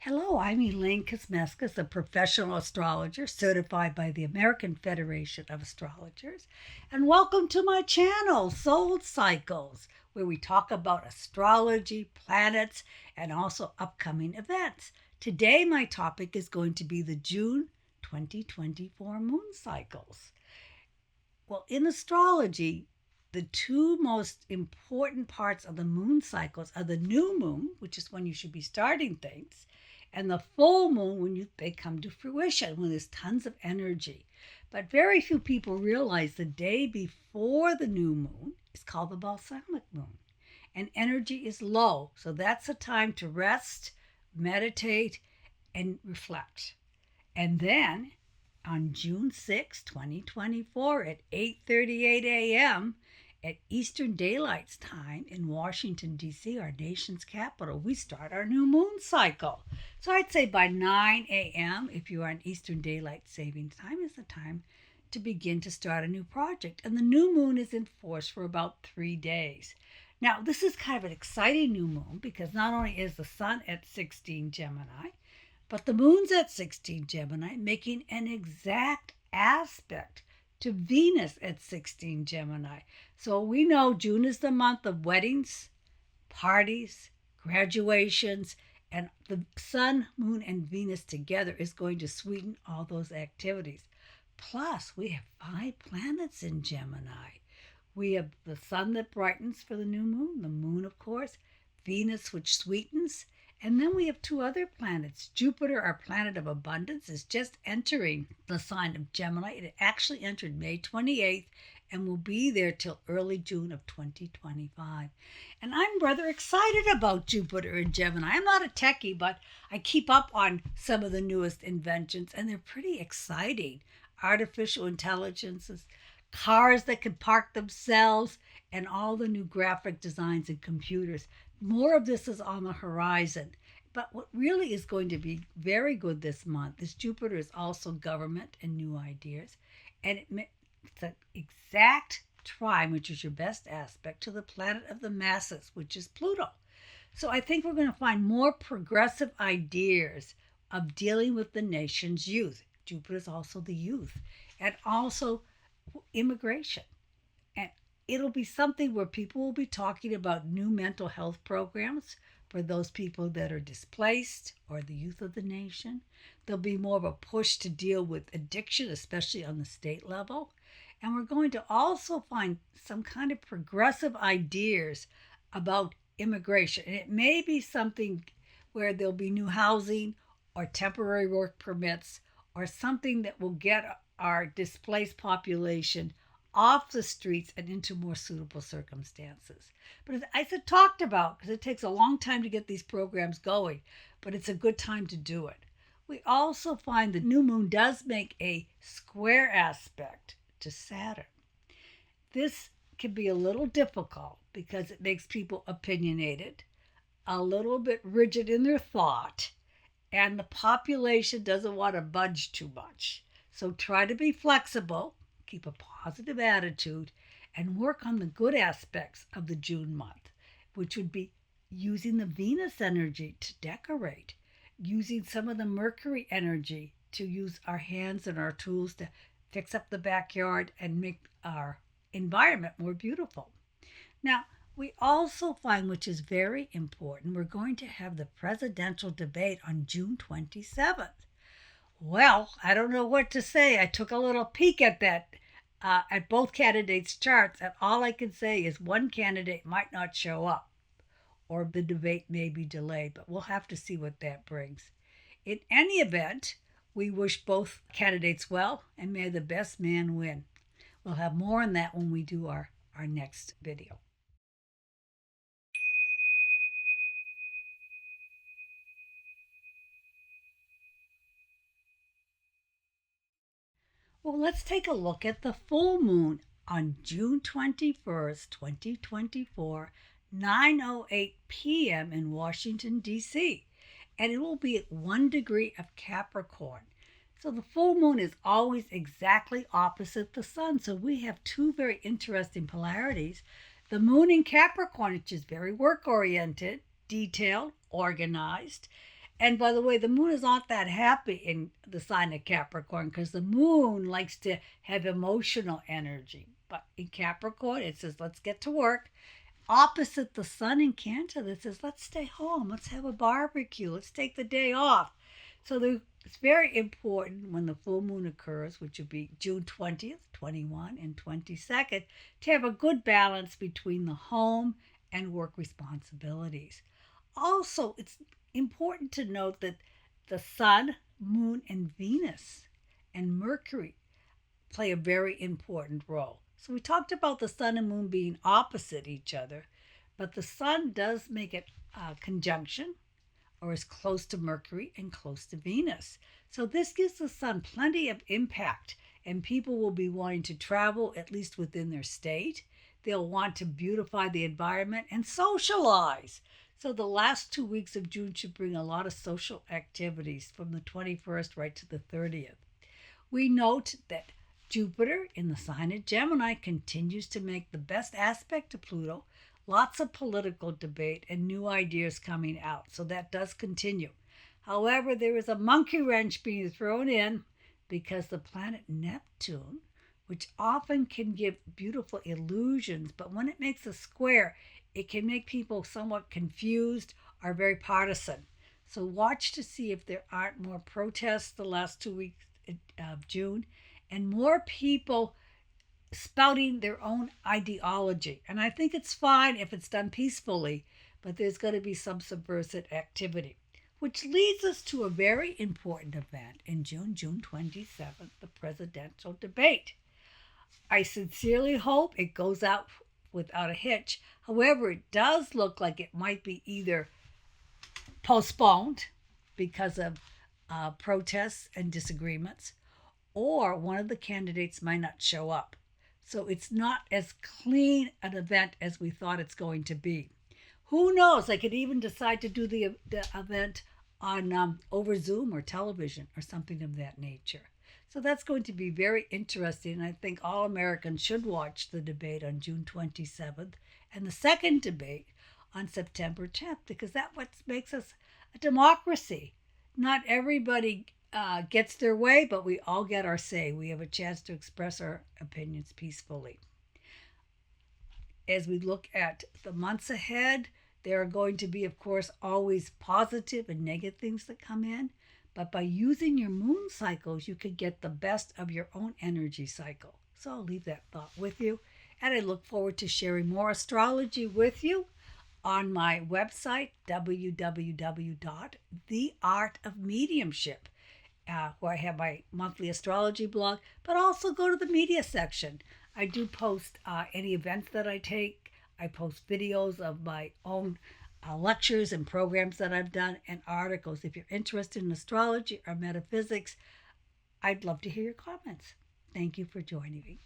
Hello, I'm Elaine Kuzmeskus, a professional astrologer certified by the American Federation of Astrologers, and welcome to my channel, Soul Cycles, where we talk about astrology, planets, and also upcoming events. Today, my topic is going to be the June 2024 moon cycles. Well, in astrology, the two most important parts of the moon cycles are the new moon, which is when you should be starting things, and the full moon when they come to fruition, when there's tons of energy. But very few people realize the day before the new moon is called the balsamic moon, and energy is low. So that's a time to rest, meditate, and reflect. And then on June 6, 2024 at 8:38 a.m. at Eastern Daylight Time in Washington, D.C., our nation's capital, we start our new moon cycle. So I'd say by 9 a.m., if you are on Eastern Daylight Saving Time, is the time to begin to start a new project. And the new moon is in force for about 3 days. Now, this is kind of an exciting new moon because not only is the sun at 16 Gemini, but the moon's at 16 Gemini, making an exact aspect to Venus at 16 Gemini. So we know June is the month of weddings, parties, graduations, and the sun, moon, and Venus together is going to sweeten all those activities. Plus, we have 5 planets in Gemini. We have the sun that brightens for the new moon, the moon, of course, Venus, which sweetens, and then we have 2 other planets. Jupiter, our planet of abundance, is just entering the sign of Gemini. It actually entered May 28th and will be there till early June of 2025. And I'm rather excited about Jupiter in Gemini. I'm not a techie, but I keep up on some of the newest inventions, and they're pretty exciting. Artificial intelligences, cars that can park themselves, and all the new graphic designs and computers. More of this is on the horizon. But what really is going to be very good this month is Jupiter is also government and new ideas. And it's an exact trine, which is your best aspect, to the planet of the masses, which is Pluto. So I think we're going to find more progressive ideas of dealing with the nation's youth. Jupiter is also the youth, and also immigration. And it'll be something where people will be talking about new mental health programs for those people that are displaced or the youth of the nation. There'll be more of a push to deal with addiction, especially on the state level. And we're going to also find some kind of progressive ideas about immigration. And it may be something where there'll be new housing or temporary work permits or something that will get our displaced population off the streets and into more suitable circumstances. But as I talked about, because it takes a long time to get these programs going, but it's a good time to do it. We also find the new moon does make a square aspect to Saturn. This can be a little difficult because it makes people opinionated, a little bit rigid in their thought, and the population doesn't want to budge too much. So try to be flexible, keep a positive attitude, and work on the good aspects of the June month, which would be using the Venus energy to decorate, using some of the Mercury energy to use our hands and our tools to fix up the backyard and make our environment more beautiful. Now, we also find, which is very important, we're going to have the presidential debate on June 27th. Well, I don't know what to say. I took a little peek at that, at both candidates' charts, and all I can say is one candidate might not show up, or the debate may be delayed, but we'll have to see what that brings. In any event, we wish both candidates well, and may the best man win. We'll have more on that when we do our next video. Well, let's take a look at the full moon on June 21st, 2024, 9:08 p.m. in Washington, D.C., and it will be at 1 degree of Capricorn. So the full moon is always exactly opposite the sun. So we have 2 very interesting polarities. The moon in Capricorn, which is very work-oriented, detailed, organized, And by the way, the moon is not that happy in the sign of Capricorn because the moon likes to have emotional energy. But in Capricorn, it says, let's get to work. Opposite the sun in Cancer, that says, let's stay home. Let's have a barbecue. Let's take the day off. So it's very important when the full moon occurs, which would be June 20th, 21, and 22nd, to have a good balance between the home and work responsibilities. Also, it's important to note that the sun, moon, and Venus and Mercury play a very important role. So we talked about the sun and moon being opposite each other, but the sun does make it a conjunction or is close to Mercury and close to Venus. So this gives the sun plenty of impact, and people will be wanting to travel, at least within their state. They'll want to beautify the environment and socialize. So the last 2 weeks of June should bring a lot of social activities from the 21st right to the 30th. We note that Jupiter in the sign of Gemini continues to make the best aspect to Pluto. Lots of political debate and new ideas coming out. So that does continue. However, there is a monkey wrench being thrown in because the planet Neptune, which often can give beautiful illusions, but when it makes a square, it can make people somewhat confused or very partisan. So watch to see if there aren't more protests the last 2 weeks of June and more people spouting their own ideology. And I think it's fine if it's done peacefully, but there's going to be some subversive activity. Which leads us to a very important event in June 27th, the presidential debate. I sincerely hope it goes out without a hitch. However, it does look like it might be either postponed because of protests and disagreements, or one of the candidates might not show up. So it's not as clean an event as we thought it's going to be. Who knows? They could even decide to do the event on over Zoom or television or something of that nature. So that's going to be very interesting. And I think all Americans should watch the debate on June 27th and the second debate on September 10th, because that's what makes us a democracy. Not everybody gets their way, but we all get our say. We have a chance to express our opinions peacefully. As we look at the months ahead, there are going to be, of course, always positive and negative things that come in. But by using your moon cycles, you can get the best of your own energy cycle. So I'll leave that thought with you. And I look forward to sharing more astrology with you on my website, www.theartofmediumship, where I have my monthly astrology blog, but also go to the media section. I do post any events that I take. I post videos of my own lectures and programs that I've done and articles. If you're interested in astrology or metaphysics, I'd love to hear your comments. Thank you for joining me.